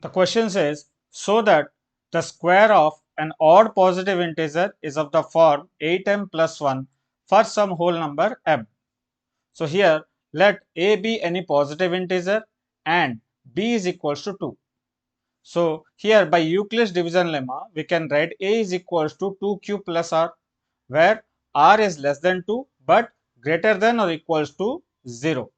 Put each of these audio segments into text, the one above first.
The question says, so that the square of an odd positive integer is of the form 8m plus 1 for some whole number m. So here let a be any positive integer and b is equals to 2. So here by Euclid's division lemma we can write a is equals to 2q plus r, where r is less than 2 but greater than or equals to 0.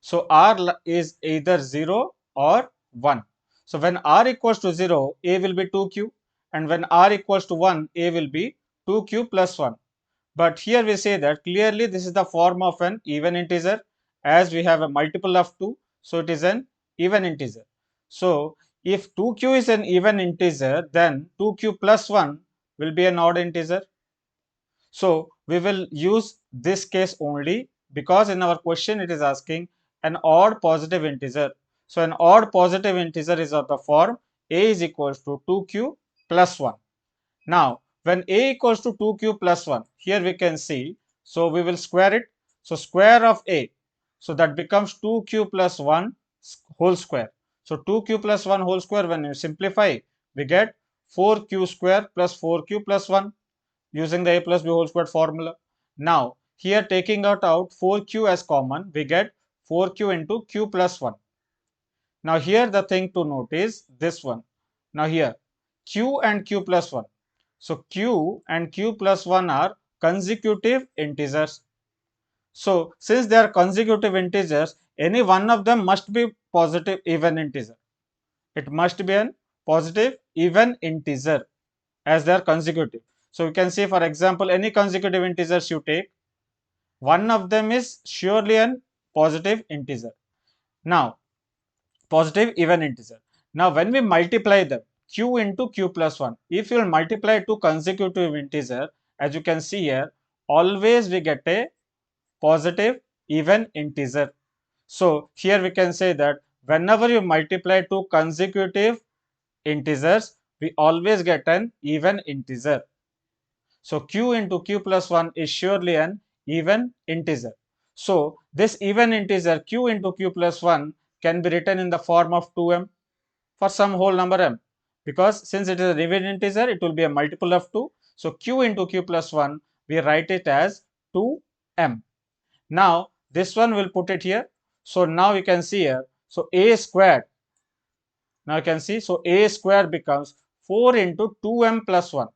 So r is either 0 or 1. So when r equals to 0, a will be 2q, and when r equals to 1, a will be 2q plus 1. But here we say that clearly this is the form of an even integer, as we have a multiple of 2, so it is an even integer. So if 2q is an even integer, then 2q plus 1 will be an odd integer. So we will use this case only because in our question it is asking an odd positive integer. So an odd positive integer is of the form a is equals to 2q plus 1. Now when a equals to 2q plus 1, here we can see, so we will square it. So square of a, so that becomes 2q plus 1 whole square. So 2q plus 1 whole square, when you simplify, we get 4q square plus 4q plus 1 using the a plus b whole squared formula. Now here taking out 4q as common, we get 4q into q plus 1. Now here the thing to note is this one. Now here q and q plus 1. So q and q plus 1 are consecutive integers. So since they are consecutive integers, any one of them must be positive even integer. It must be a positive even integer as they are consecutive. So you can see, for example, any consecutive integers you take, one of them is surely a positive integer. Now positive even integer. Now when we multiply them, q into q plus 1, if you will multiply two consecutive integer, as you can see here, always we get a positive even integer. So here we can say that whenever you multiply two consecutive integers, we always get an even integer. So q into q plus 1 is surely an even integer. So this even integer q into q plus 1 can be written in the form of 2m for some whole number m, because since it is an even integer, it will be a multiple of 2. So q into q plus 1, we write it as 2m. Now this one will put it here. So now you can see here, so a squared, now you can see, so a square becomes 4 into 2m plus 1.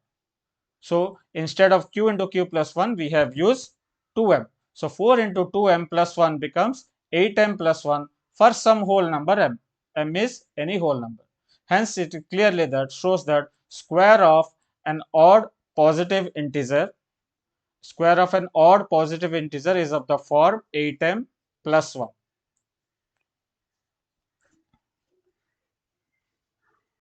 So instead of q into q plus 1, we have used 2m. So 4 into 2m plus 1 becomes 8m plus 1 for some whole number m. M is any whole number. Hence it clearly that shows that square of an odd positive integer, square of an odd positive integer is of the form 8m plus 1.